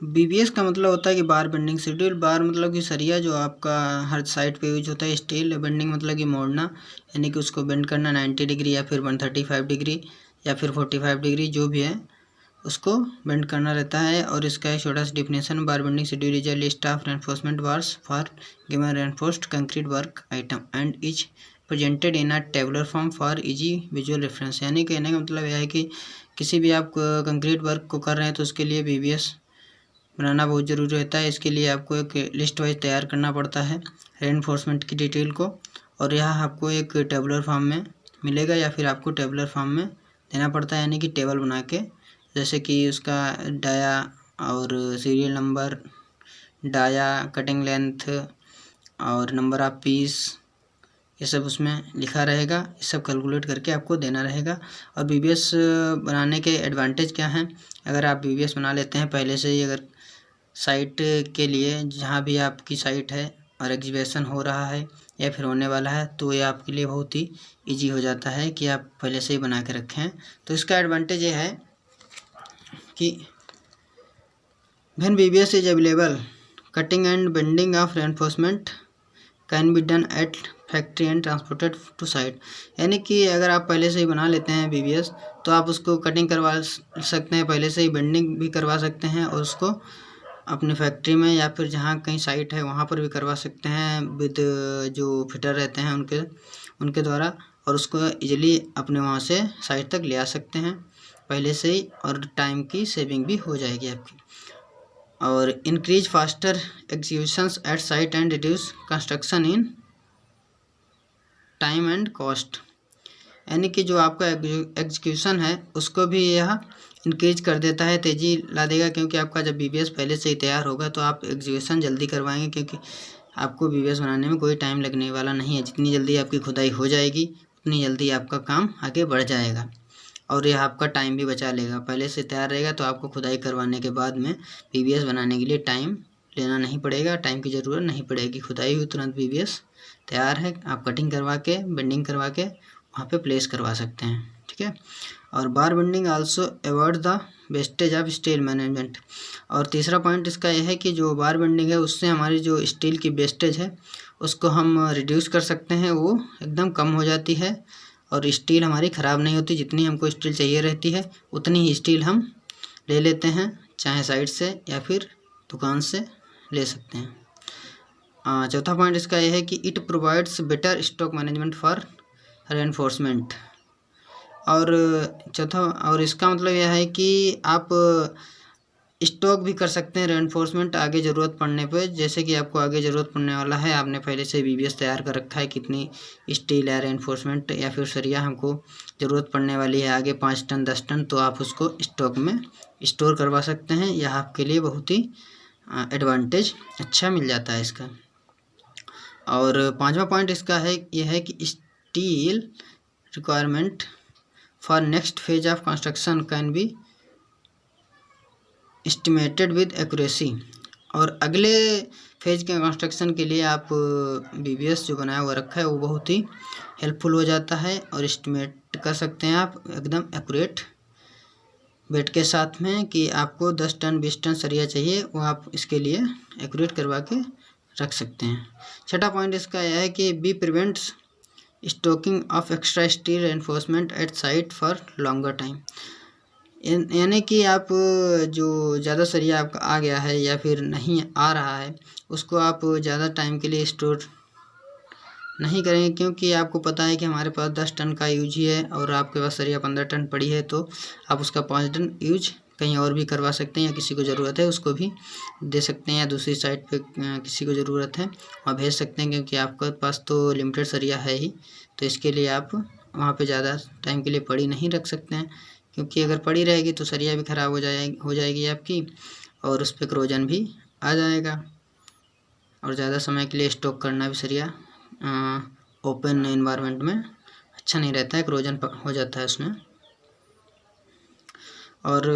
BBS का मतलब होता है कि बार बेंडिंग शेड्यूल। बार मतलब कि सरिया जो आपका हर साइड पे यूज होता है। स्टील बेंडिंग मतलब कि मोड़ना, यानी कि उसको बेंड करना 90 डिग्री या फिर 135 डिग्री या फिर 45 डिग्री, जो भी है उसको बेंड करना रहता है। और इसका एक छोटा सा definition, bar bending schedule is a list of reinforcement bars for given reinforced concrete work item and is presented in a tabular form for easy visual reference. यानी कहने का मतलब यह है कि किसी भी आप कंक्रीट वर्क को कर रहे हैं तो उसके लिए बीबीएस बनाना बहुत ज़रूरी रहता है। इसके लिए आपको एक लिस्ट वाइज तैयार करना पड़ता है रेनफोर्समेंट की डिटेल को, और यह आपको एक टेबुलर फॉर्म में मिलेगा या फिर आपको टेबुलर फॉर्म में देना पड़ता है, यानी कि टेबल बना के, जैसे कि उसका डाया और serial number, dia, cutting length और नंबर ऑफ पीस, ये सब उसमें लिखा रहेगा। ये सब कैलकुलेट करके आपको देना रहेगा। और बीबीएस बनाने के एडवांटेज क्या हैं? अगर आप बीबीएस बना लेते हैं पहले से ही, अगर साइट के लिए जहाँ भी आपकी साइट है और एग्जीबिशन हो रहा है या फिर होने वाला है, तो ये आपके लिए बहुत ही इजी हो जाता है कि आप पहले से ही बना के रखें हैं। तो इसका एडवांटेज ये है कि when BBS is available, cutting and bending of reinforcement can be done at factory and transported to site. यानी कि अगर आप पहले से ही बना लेते हैं बीबीएस, तो आप उसको कटिंग करवा सकते हैं, पहले से ही बेंडिंग भी करवा सकते हैं, और उसको अपनी फैक्ट्री में या फिर जहाँ कहीं साइट है वहाँ पर भी करवा सकते हैं विद जो फिटर रहते हैं उनके द्वारा, और उसको इजीली अपने वहाँ से साइट तक ले आ सकते हैं पहले से ही, और टाइम की सेविंग भी हो जाएगी आपकी। और increase faster executions at site and reduce construction in time and cost. यानी कि जो आपका एग्जीक्यूशन है उसको भी यह इंक्रीज कर देता है, तेज़ी ला देगा, क्योंकि आपका जब बीबीएस पहले से ही तैयार होगा तो आप एग्जीक्यूशन जल्दी करवाएंगे, क्योंकि आपको बीबीएस बनाने में कोई टाइम लगने वाला नहीं है। जितनी जल्दी आपकी खुदाई हो जाएगी उतनी जल्दी आपका काम आगे बढ़ जाएगा, और यह आपका टाइम भी बचा लेगा। पहले से तैयार रहेगा तो आपको खुदाई करवाने के बाद में बीबीएस बनाने के लिए टाइम लेना नहीं पड़ेगा, टाइम की ज़रूरत नहीं पड़ेगी। खुदाई हुई तुरंत बीबीएस तैयार है, आप कटिंग करवा के बेंडिंग करवा के वहाँ पे प्लेस करवा सकते हैं, ठीक है। और बार bending also avoid the wastage of steel management. और तीसरा पॉइंट इसका यह है कि जो बार बेंडिंग है उससे हमारी जो स्टील की वेस्टेज है उसको हम रिड्यूस कर सकते हैं, वो एकदम कम हो जाती है, और स्टील हमारी ख़राब नहीं होती। जितनी हमको स्टील चाहिए रहती है उतनी ही स्टील हम ले लेते हैं, चाहे साइड से या फिर दुकान से ले सकते हैं। चौथा पॉइंट इसका यह है कि it provides better stock management for reinforcement. और चौथा, और इसका मतलब यह है कि आप स्टॉक भी कर सकते हैं रेनफोर्समेंट आगे ज़रूरत पड़ने पर। जैसे कि आपको आगे ज़रूरत पड़ने वाला है, आपने पहले से बीबीएस तैयार कर रखा है, कितनी स्टील या रेनफोर्समेंट या फिर सरिया हमको ज़रूरत पड़ने वाली है आगे 5 टन 10 टन, तो आप उसको स्टॉक में स्टोर करवा सकते हैं। यह आपके लिए बहुत ही एडवांटेज अच्छा मिल जाता है इसका। और पांचवा पॉइंट इसका है यह है कि steel requirement for next phase of construction can be estimated with accuracy. और अगले फेज के कंस्ट्रक्शन के लिए आप बीबीएस जो बनाया हुआ रखा है वो बहुत ही हेल्पफुल हो जाता है, और एस्टिमेट कर सकते हैं आप एकदम एक्यूरेट वेट के साथ में कि आपको 10 टन 20 टन सरिया चाहिए, वो आप इसके लिए एक्यूरेट करवा के रख सकते हैं। छठा पॉइंट इसका यह है कि B prevents stocking of extra steel enforcement at site for longer time. यानी कि आप जो ज़्यादा सरिया आपका आ गया है या फिर नहीं आ रहा है उसको आप ज़्यादा टाइम के लिए स्टोर नहीं करेंगे, क्योंकि आपको पता है कि हमारे पास 10 टन का यूज ही है और आपके पास सरिया 15 टन पड़ी है, तो आप उसका 5 टन यूज कहीं और भी करवा सकते हैं, या किसी को ज़रूरत है उसको भी दे सकते हैं, या दूसरी साइट पे किसी को ज़रूरत है वहाँ भेज सकते हैं, क्योंकि आपके पास तो लिमिटेड सरिया है ही। तो इसके लिए आप वहाँ पे ज़्यादा टाइम के लिए पड़ी नहीं रख सकते हैं, क्योंकि अगर पड़ी रहेगी तो सरिया भी ख़राब हो जाएगी आपकी, और उस पर क्रोजन भी आ जाएगा। और ज़्यादा समय के लिए स्टॉक करना भी सरिया ओपन एनवायरनमेंट में अच्छा नहीं रहता है, क्रोजन हो जाता है उसमें। और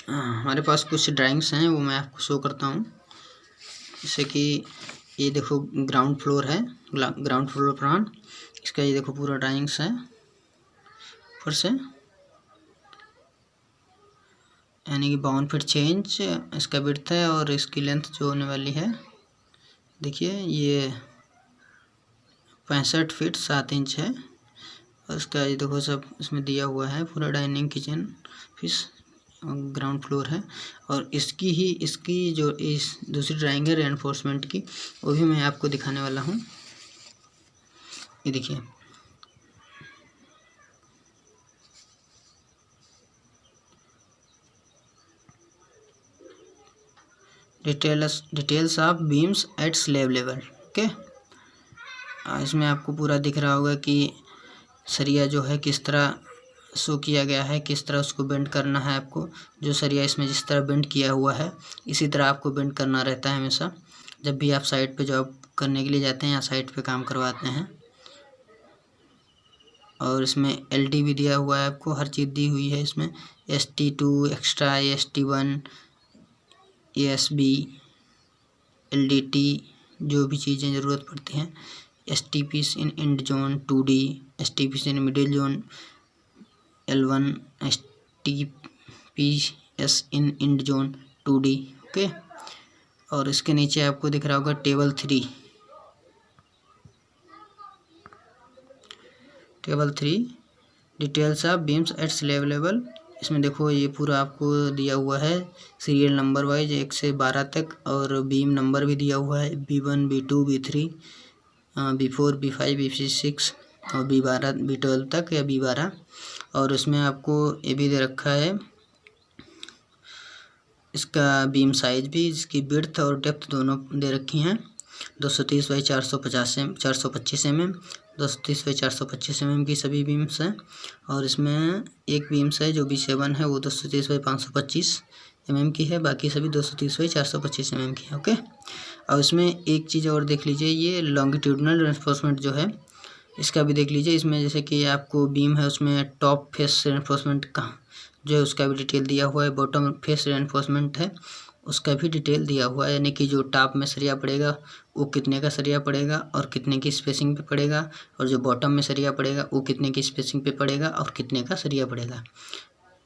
हमारे पास कुछ ड्राइंग्स हैं वो मैं आपको शो करता हूँ। जैसे कि ये देखो ग्राउंड फ्लोर है, ग्राउंड फ्लोर प्लान, इसका ये देखो पूरा ड्राइंग्स है ऊपर से। यानी कि 52 फीट 6 इंच इसका विड्थ है और इसकी लेंथ जो होने वाली है देखिए ये 65 फीट 7 इंच है। और इसका ये देखो सब इसमें दिया हुआ है, पूरा dining kitchen fish ground floor है। और इसकी जो इस दूसरी ड्राइंग है रेनफोर्समेंट की, वो भी मैं आपको दिखाने वाला हूँ। ये देखिए details of beams at slab level. Okay, इसमें आपको पूरा दिख रहा होगा कि सरिया जो है किस तरह शो किया गया है, किस तरह उसको बेंड करना है आपको। जो सरिया इसमें जिस तरह बेंड किया हुआ है इसी तरह आपको बेंड करना रहता है हमेशा, जब भी आप साइट पे जॉब करने के लिए जाते हैं या साइट पे काम करवाते हैं। और इसमें LD भी दिया हुआ है आपको, हर चीज़ दी हुई है इसमें। ST2 extra, ST1, ASB, LDT जो भी चीज़ें ज़रूरत पड़ती हैं। STPs in end zone 2D, STPs in middle zone L1, STPs in end zone 2D। Okay, और इसके नीचे आपको दिख रहा होगा table 3। Table 3 details of beams at slab level. इसमें देखो ये पूरा आपको दिया हुआ है सीरियल नंबर वाइज 1 से 12 तक, और बीम नंबर भी दिया हुआ है B1, B2, B3, B4, B5, B6 और B12, B12 तक या B12। और उसमें आपको ये भी दे रखा है इसका बीम साइज भी, जिसकी विड्थ और डेप्थ दोनों दे रखी हैं। 230 बाई 425 mm, 230 बाई 425 mm की सभी बीम्स हैं। और इसमें एक बीम्स है जो B7 है, वो 230 बाई 525 mm की है, बाकी सभी 230 बाई 425 mm की है। ओके, और इसमें एक चीज़ और देख लीजिए, ये लॉन्गिट्यूडनल रेनफोर्समेंट जो है इसका भी देख लीजिए। इसमें जैसे कि आपको बीम है उसमें टॉप फेस रेनफोर्समेंट का जो है उसका भी डिटेल दिया हुआ है, बॉटम फेस रेनफोर्समेंट है उसका भी डिटेल दिया हुआ है, यानी कि जो टॉप में सरिया पड़ेगा वो कितने का सरिया पड़ेगा और कितने की स्पेसिंग पे पड़ेगा, और जो बॉटम में सरिया पड़ेगा वो कितने की स्पेसिंग पे पड़ेगा और कितने का सरिया पड़ेगा।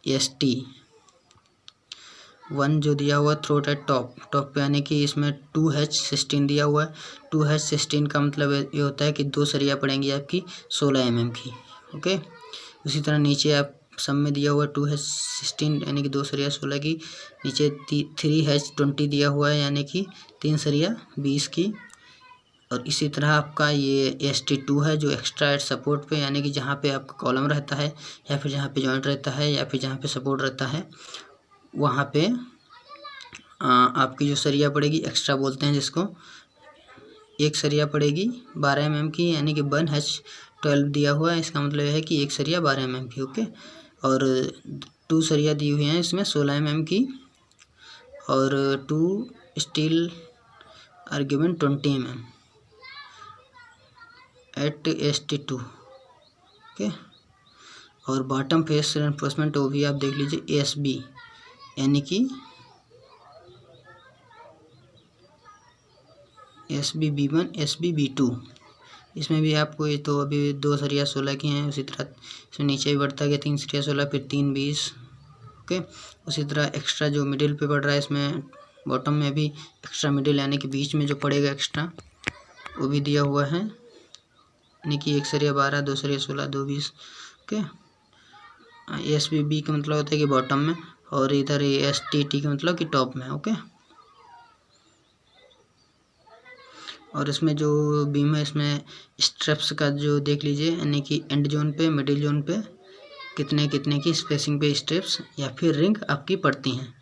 ST1 जो दिया हुआ थ्रोट है टॉप पे, यानी कि इसमें 2H16 दिया हुआ है। 2H16 का मतलब ये होता है कि 2 सरिया पड़ेंगी आपकी 16 mm की। ओके, उसी तरह नीचे आप सब में दिया हुआ 2H16 यानी कि 2 सरिया 16 की, नीचे 3H20 दिया हुआ है यानी कि 3 सरिया 20 की। और इसी तरह आपका ये ST2 है जो एक्स्ट्रा एड सपोर्ट पे, यानी कि जहाँ पे आपका कॉलम रहता है या फिर जहाँ पे जॉइंट रहता है या फिर जहाँ पे सपोर्ट रहता है वहाँ पे आपकी जो सरिया पड़ेगी एक्स्ट्रा बोलते हैं जिसको, एक सरिया पड़ेगी 12 mm की, यानी कि 1H12 दिया हुआ है, इसका मतलब है कि एक सरिया 12 mm की। ओके, और 2 सरिया दी हुई हैं इसमें 16 mm की, और 2 steel argument 20 mm at ST2। Okay, और बॉटम फेस रेनफोर्समेंट वो भी आप देख लीजिए ASB, यानी कि SB B1, SB B2। इसमें भी आपको ये तो अभी 2 सरिया 16 की हैं, उसी तरह इसमें नीचे भी बढ़ता गया 3 सरिया 16, फिर 3 20। ओके, उसी तरह एक्स्ट्रा जो मिडिल पे पड़ रहा है इसमें बॉटम में भी एक्स्ट्रा मिडिल यानी कि बीच में जो पड़ेगा एक्स्ट्रा वो भी दिया हुआ है, यानी कि 1 सरिया 12, 2 सरिया 16, 2 20। ओके, SBB का मतलब होता है कि बॉटम में, और इधर STT का मतलब कि टॉप में। ओके, और इसमें जो बीम है इसमें स्ट्रेप्स का जो देख लीजिए, यानी कि एंड जोन पे मिडिल जोन पे कितने की स्पेसिंग पे स्ट्रेप्स या फिर रिंग आपकी पड़ती हैं।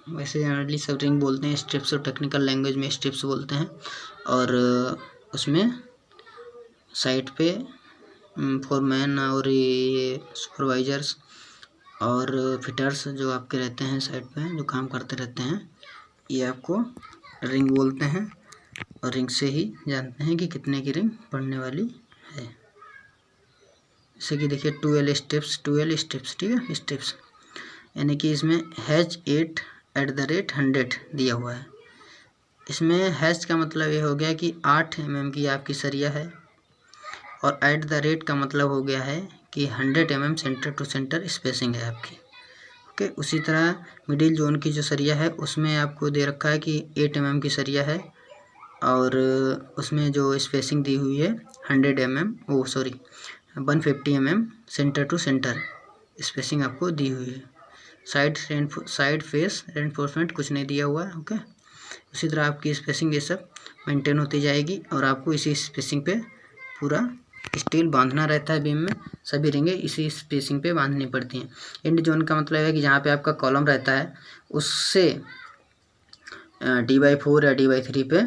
वैसे जनरली सब रिंग बोलते हैं, स्ट्रेप्स और टेक्निकल लैंग्वेज में स्ट्रेप्स बोलते हैं। और उसमें साइट पे फोरमैन और ये सुपरवाइजर्स और फिटर्स जो आपके रहते हैं साइट पे जो काम करते रहते हैं, ये आपको रिंग बोलते हैं, और रिंग से ही जानते हैं कि कितने की रिंग पड़ने वाली है। जैसे कि देखिए 12 स्टेप्स, ठीक है, स्टेप्स, यानी कि इसमें H8@100 दिया हुआ है। इसमें हैश का मतलब ये हो गया कि 8 mm की आपकी सरिया है, और @ का मतलब हो गया है कि 100 mm centre to centre spacing है आपकी। ओके। उसी तरह मिडिल जोन की जो सरिया है उसमें आपको दे रखा है कि 8 mm की सरिया है और उसमें जो स्पेसिंग दी हुई है 100 mm 150 mm centre to centre spacing आपको दी हुई है। साइड फेस रेनफोर्समेंट कुछ नहीं दिया हुआ है। ओके। उसी तरह आपकी स्पेसिंग ये सब मेंटेन होती जाएगी और आपको इसी स्पेसिंग पे पूरा स्टील बांधना रहता है। बीम में सभी रिंगें इसी स्पेसिंग पे बांधनी पड़ती हैं। एंड जोन का मतलब है कि जहाँ पे आपका कॉलम रहता है उससे D/4 या D/3 पे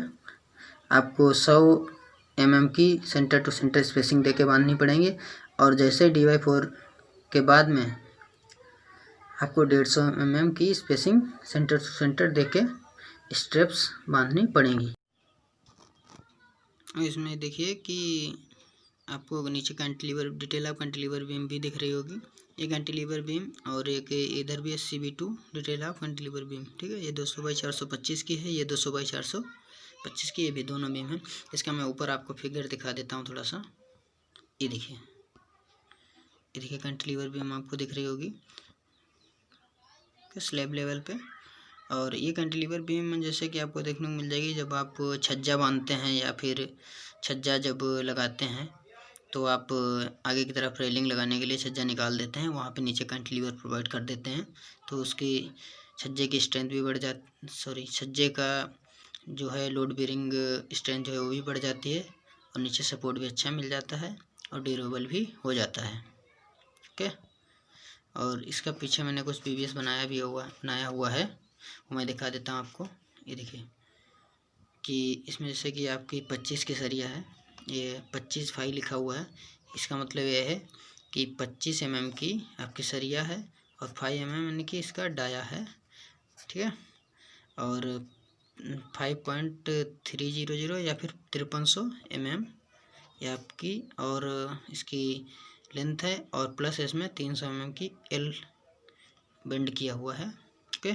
आपको 100 mm की सेंटर टू सेंटर स्पेसिंग देके बांधनी पड़ेंगी और जैसे D/4 के बाद में आपको 150 mm की स्पेसिंग सेंटर टू सेंटर देके स्ट्रेप्स बांधनी पड़ेंगी। इसमें देखिए कि आपको नीचे cantilever detail of cantilever beam भी दिख रही होगी। एक कैंटिलीवर बीम और एक इधर भी है CB2 detail of cantilever beam. ठीक है, ये 200/425 की है, ये 200/425 की, ये भी दोनों बीम है। इसका मैं ऊपर आपको फिगर दिखा देता हूँ थोड़ा सा। ये देखिए कैंटिलीवर बीम आपको दिख रही होगी स्लैब लेवल पे। और ये कैंटिलीवर बीम जैसे कि आपको देखने को मिल जाएगी जब आप छज्जा बांधते हैं या फिर छज्जा जब लगाते हैं तो आप आगे की तरफ रेलिंग लगाने के लिए छज्जा निकाल देते हैं, वहाँ पे नीचे कैंटिलीवर प्रोवाइड कर देते हैं तो उसकी छज्जे की स्ट्रेंथ भी बढ़ छज्जे का जो है लोड बेरिंग स्ट्रेंथ जो है वो भी बढ़ जाती है और नीचे सपोर्ट भी अच्छा मिल जाता है और ड्यूरेबल भी हो जाता है। ओके। और इसका पीछे मैंने कुछ PVS बनाया हुआ है, वो मैं दिखा देता हूँ आपको। ये देखिए कि इसमें जैसे कि आपकी 25 की सरिया है, ये 25 फाई लिखा हुआ है। इसका मतलब ये है कि 25 mm की आपकी सरिया है और 5 mm यानी कि इसका डाया है। ठीक है, और 5.300 या फिर 5300 mm ये आपकी और इसकी लेंथ है और प्लस इसमें 300 mm की L बेंड किया हुआ है। ओके।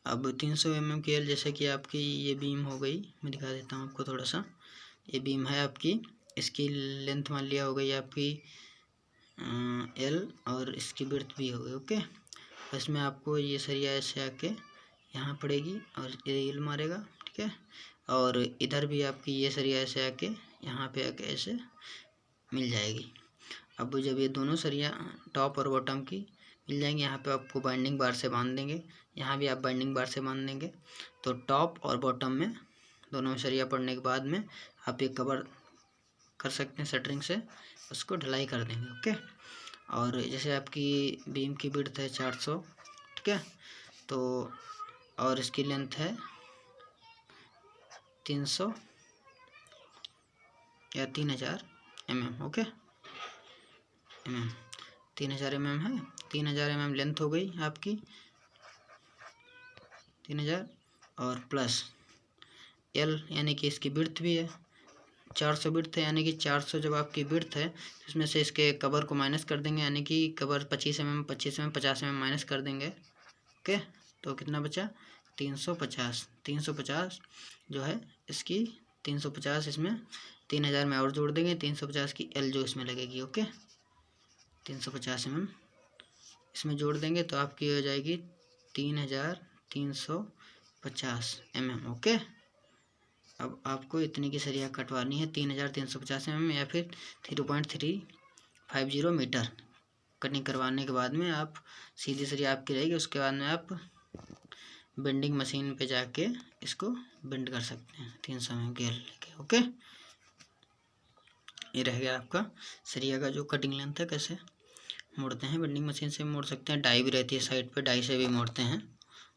अब 300 mm की L जैसे कि आपकी ये बीम हो गई, मैं दिखा देता हूँ आपको थोड़ा सा। ये बीम है आपकी, इसकी लेंथ मान लिया हो गई आपकी L और इसकी विड्थ भी हो गई। ओके। इसमें आपको ये सरिया ऐसे आके यहाँ पड़ेगी और ये L मारेगा। ठीक है, और इधर भी आपकी ये सरिया ऐसे आके यहाँ पे आके ऐसे मिल जाएगी। अब जब ये दोनों सरिया टॉप और बॉटम की मिल जाएंगे, यहाँ पे आपको बाइंडिंग बार से बांध देंगे, यहाँ भी आप बाइंडिंग बार से बांध देंगे। तो टॉप और बॉटम में दोनों सरिया पड़ने के बाद में आप ये कवर कर सकते हैं शटरिंग से, उसको ढलाई कर देंगे। ओके। और जैसे आपकी बीम की विड्थ है 400, ठीक है, तो और इसकी लेंथ है 300 या 3000 mm। ओके, 3000 mm है, 3000 mm लेंथ हो गई आपकी 3000 और प्लस L यानी कि इसकी विड्थ भी है 400 विड्थ है, यानी कि 400 जब आपकी विड्थ है तो इसमें से इसके कवर को माइनस कर देंगे, यानी कि कवर 25 mm 50 mm माइनस कर देंगे। ओके, तो कितना बचा 350 जो है इसकी 350 इसमें 3000 में और जोड़ देंगे, 350 की L जो इसमें लगेगी। ओके, 350 mm इसमें जोड़ देंगे तो आपकी हो जाएगी 3350 mm। ओके, अब आपको इतनी की सरिया कटवानी है 3350 mm या फिर 3.350 मीटर। कटिंग करवाने के बाद में आप सीधी सरिया आपकी रहेगी, उसके बाद में आप बेंडिंग मशीन पे जाके इसको बेंड कर सकते हैं 300 mm गेल लेके। ओके, ये रह गया आपका सरिया का जो कटिंग लेंथ है। कैसे मोड़ते हैं, बेंडिंग मशीन से मोड़ सकते हैं, डाई भी रहती है साइड पे, डाई से भी मोड़ते हैं,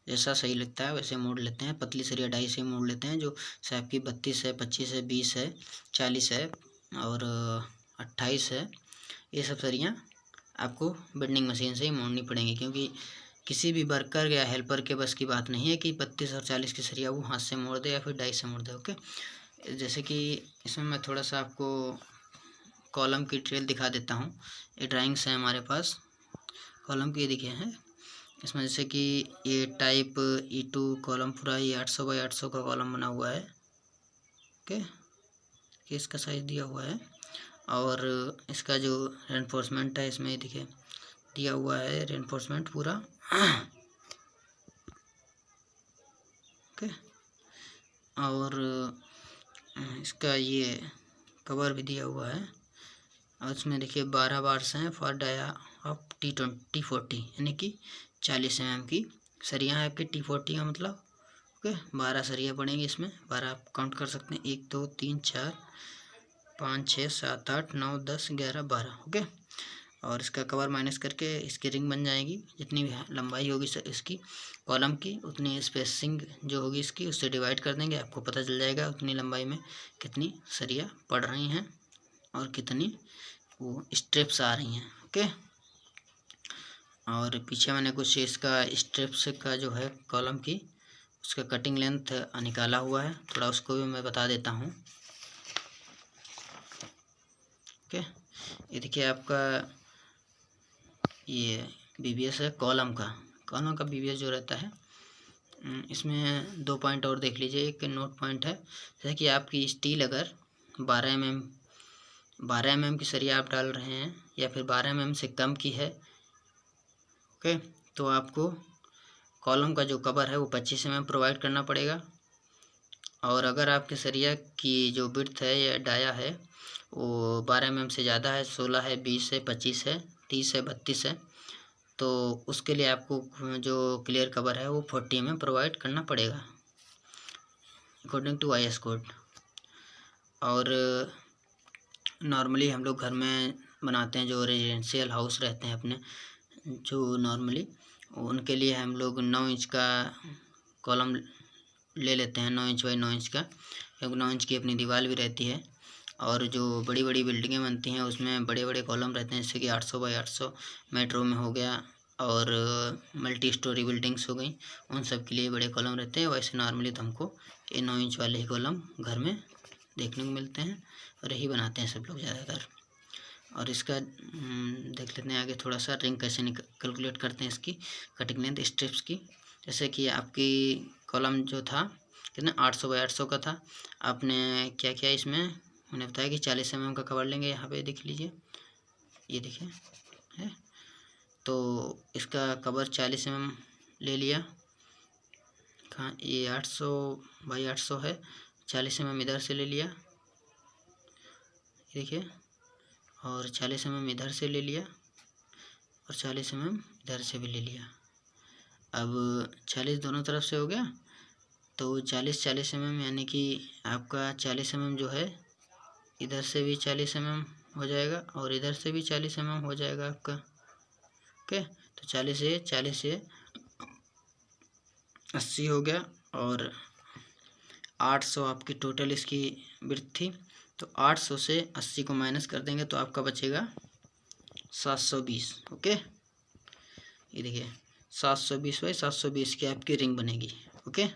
जैसा सही लगता है वैसे मोड़ लेते हैं। पतली सरिया डाई से मोड़ लेते हैं, जो से आपकी 32 है, 25 है, 20 है, 40 है और 28 है। ये सब सरियाँ आपको बेंडिंग मशीन से ही मोड़नी पड़ेंगी, क्योंकि किसी भी वर्कर या हेल्पर के बस की बात नहीं है कि 32 और 40 की सरिया वो हाथ से मोड़ दे या फिर डाई से मोड़ दे। ओके, जैसे कि इसमें मैं थोड़ा सा आपको कॉलम की डिटेल दिखा देता हूँ। ये ड्राइंग्स हैं हमारे पास कॉलम की, दिखे हैं इसमें, जैसे कि ये टाइप E2 कॉलम पूरा ये 800x800 का कॉलम बना हुआ है। ओके, इसका साइज दिया हुआ है और इसका जो रेनफोर्समेंट है इसमें दिखे दिया हुआ है रेनफोर्समेंट पूरा। ओके, और इसका ये कवर भी दिया हुआ है और उसमें देखिए 12 बार्स हैं फॉर डाया ऑफ T40 यानी कि 40 mm की सरियाँ है आपके T40 का मतलब। ओके, 12 सरिया पड़ेंगे इसमें, 12 आप काउंट कर सकते हैं, 1 2 3 4 5 6 7 8 9 10 11 12। ओके, और इसका कवर माइनस करके इसकी रिंग बन जाएगी। जितनी भी लंबाई होगी इसकी कॉलम की, उतनी स्पेसिंग जो होगी इसकी उससे डिवाइड कर देंगे, आपको पता चल जाएगा उतनी लंबाई में कितनी सरिया पड़ रही हैं और कितनी वो स्ट्रिप्स आ रही हैं। ओके, और पीछे मैंने कुछ इसका स्ट्रिप्स का जो है कॉलम की उसका कटिंग लेंथ निकाला हुआ है, थोड़ा उसको भी मैं बता देता हूँ। ओके, ये देखिए आपका ये BBS है कॉलम का BBS जो रहता है, इसमें 2 पॉइंट और देख लीजिए। एक नोट पॉइंट है, जैसे कि आपकी स्टील अगर 12 mm की सरिया आप डाल रहे हैं या फिर 12 mm से कम की है, ओके, तो आपको कॉलम का जो कवर है वो 25 mm प्रोवाइड करना पड़ेगा। और अगर आपके सरिया की जो विड्थ है या डाया है वो 12 mm से ज़्यादा है, 16 है, 20 है, 25 है, 30 है, 32 है, तो उसके लिए आपको जो क्लियर कवर है वो 40 mm प्रोवाइड करना पड़ेगा अकॉर्डिंग टू IS कोड। और नॉर्मली हम लोग घर में बनाते हैं, जो रेजिडेंशियल हाउस रहते हैं अपने, जो नॉर्मली उनके लिए हम लोग 9 इंच का कॉलम ले लेते हैं, 9 इंच बाई 9 इंच का, क्योंकि 9 इंच की अपनी दीवार भी रहती है। और जो बड़ी बड़ी बिल्डिंगें बनती हैं उसमें बड़े बड़े कॉलम रहते हैं, जैसे कि 800 बाई 800 मेट्रो में हो गया और मल्टी स्टोरी बिल्डिंग्स हो गई, उन सब के लिए बड़े कॉलम रहते हैं। वैसे नॉर्मली तो हमको ये 9 इंच वाले ही कॉलम घर में देखने को मिलते हैं और यही बनाते हैं सब लोग ज़्यादातर। और इसका देख लेते हैं आगे थोड़ा सा, रिंग कैसे कैलकुलेट करते हैं इसकी कटिंग लेंथ स्ट्रिप्स की। जैसे कि आपकी कॉलम जो था कितना 800 बाई 800 का था, आपने क्या किया इसमें मैंने बताया कि 40 mm का कवर लेंगे। यहाँ पे देख लीजिए, ये देखिए है, तो इसका कवर 40 mm ले लिया। कहाँ, ये 800 बाई 800 है, 40 mm इधर से ले लिया, देखिए, और 40 mm इधर से ले लिया और 40 mm इधर से भी ले लिया। अब 40 दोनों तरफ से हो गया, तो 40 mm यानी कि आपका 40 mm जो है इधर से भी 40 mm हो जाएगा और इधर से भी 40 mm हो जाएगा आपका। ओके, तो 40 से 80 हो गया और 800 आपकी टोटल इसकी विड्थ थी, तो 800 से 80 को माइनस कर देंगे तो आपका बचेगा 720। ओके, ये देखिए 720 बाई 720 की आपकी रिंग बनेगी। ओके,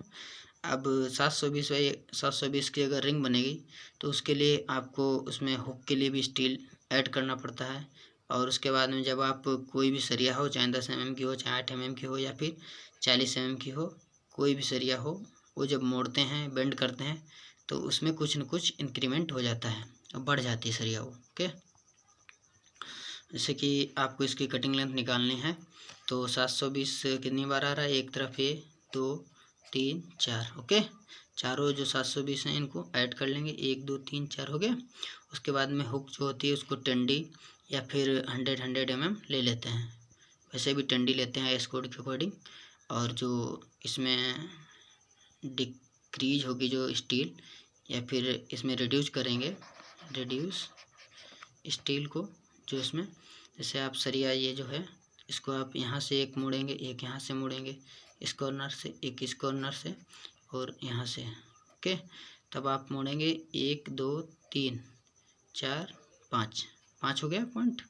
अब 720 बाई 720 की अगर रिंग बनेगी तो उसके लिए आपको उसमें हुक के लिए भी स्टील ऐड करना पड़ता है। और उसके बाद में जब आप कोई भी सरिया हो, चाहे 10 mm की हो, चाहे 8 mm की हो या फिर 40 mm की हो, कोई भी सरिया हो, वो जब मोड़ते हैं, बेंड करते हैं, तो उसमें कुछ न कुछ इंक्रीमेंट हो जाता है और बढ़ जाती है सरिया वो। ओके, जैसे कि आपको इसकी कटिंग लेंथ निकालनी है, तो 720 कितनी बार आ रहा है, एक तरफ ये 2 3 4। ओके, चारों जो 720 हैं इनको ऐड कर लेंगे, 1 2 3 4 हो गया। उसके बाद में हुक जो होती है उसको 10D या फिर 100 mm ले लेते हैं, वैसे भी 10D लेते हैं IS कोड के अकॉर्डिंग। और जो इसमें डिक्रीज होगी जो स्टील, या फिर इसमें रिड्यूस करेंगे, रिड्यूस स्टील को, जो इसमें जैसे आप सरिया ये जो है इसको आप यहाँ से एक मोड़ेंगे, एक यहाँ से मोड़ेंगे, इस कॉर्नर से एक, इस कॉर्नर से और यहाँ से। ओके, तब आप मोड़ेंगे 1 2 3 4 5 हो गया पॉइंट।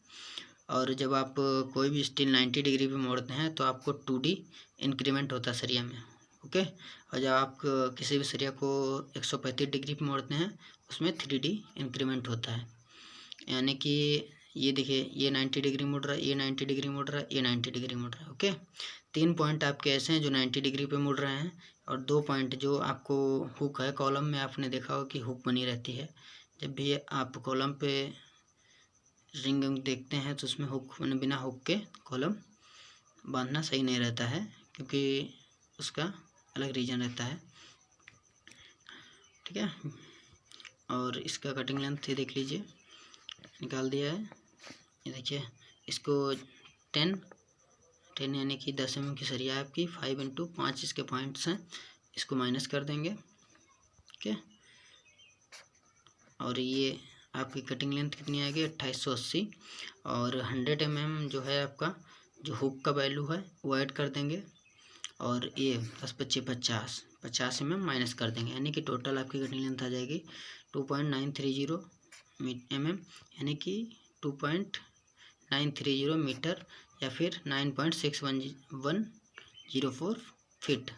और जब आप कोई भी स्टील 90 डिग्री पे मोड़ते हैं तो आपको 2D इंक्रीमेंट होता है सरिया में। ओके, और जब आप किसी भी सरिया को 135 डिग्री पे मोड़ते हैं उसमें 3D इंक्रीमेंट होता है। यानी कि ये देखिए, ये 90 डिग्री मुड़ रहा है, ये 90 डिग्री मुड़ रहा है, ये 90 डिग्री मुड़ रहा है। ओके, 3 पॉइंट आपके ऐसे हैं जो 90 डिग्री पे मुड़ रहे हैं और 2 पॉइंट जो आपको हुक है कॉलम में, आपने देखा हो कि हुक बनी रहती है। जब भी आप कॉलम पे रिंग देखते हैं तो उसमें हुक मैंने बिना हुक के कॉलम बांधना सही नहीं रहता है, क्योंकि उसका अलग रीजन रहता है। ठीक है, और इसका कटिंग लेंथ ये देख लीजिए, निकाल दिया है। ये देखिए, इसको 10 यानी कि 10 mm की सरिया है आपकी। 5 × 5 इसके पॉइंट्स हैं, इसको माइनस कर देंगे। ठीक है, और ये आपकी कटिंग लेंथ कितनी आएगी 2880, और 100 mm जो है आपका जो हुक का वैल्यू है वो ऐड कर देंगे, और ये 10×25 50 mm माइनस कर देंगे, यानी कि टोटल आपकी कटिंग लेंथ आ जाएगी 2.930 mm, यानी कि 2.930 मीटर या फिर 9.6104 फीट।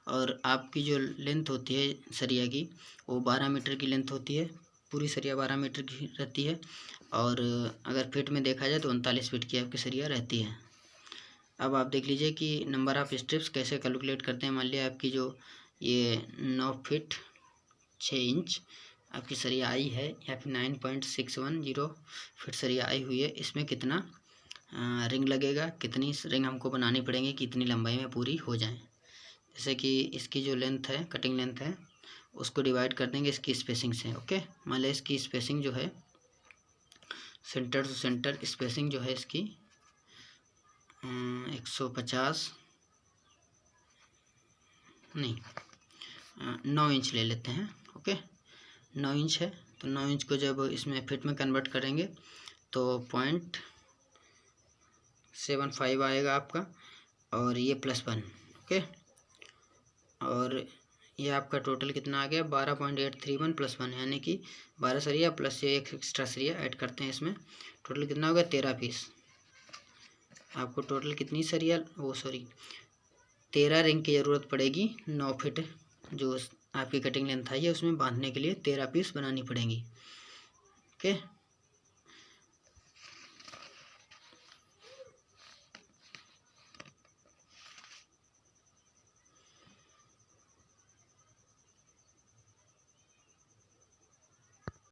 और आपकी जो लेंथ होती है सरिया की वो 12 मीटर की लेंथ होती है, पूरी सरिया 12 मीटर की रहती है, और अगर फीट में देखा जाए तो 39 फीट की आपकी सरिया रहती है। अब आप देख लीजिए कि नंबर ऑफ स्ट्रिप्स कैसे कैलकुलेट करते हैं। मान लिया आपकी जो ये 9 फीट 6 इंच आपकी सरिया आई है, या फिर 9.610 फीट सरिया आई हुई है, इसमें कितना रिंग लगेगा, कितनी रिंग हमको बनानी पड़ेंगी कि इतनी लंबाई में पूरी हो जाए। जैसे कि इसकी जो लेंथ है, कटिंग लेंथ है, उसको डिवाइड कर देंगे इसकी स्पेसिंग से। ओके, मान लिया इसकी स्पेसिंग जो है सेंटर टू सेंटर स्पेसिंग जो है इसकी 150 नहीं 9 इंच ले लेते हैं। ओके, 9 इंच है, तो 9 इंच को जब इसमें फिट में कन्वर्ट करेंगे तो 0.75 आएगा आपका, और ये +1। ओके, और ये आपका टोटल कितना आ गया 12.831 +1, यानी कि 12 सरिया प्लस ये एक एक्स्ट्रा सरिया ऐड करते हैं इसमें, टोटल कितना हो गया 13 पीस। आपको टोटल कितनी सरिया 13 रिंग की ज़रूरत पड़ेगी। 9 फीट जो आपकी कटिंग लेंथ आई है उसमें बांधने के लिए 13 पीस बनानी पड़ेंगी। ओके।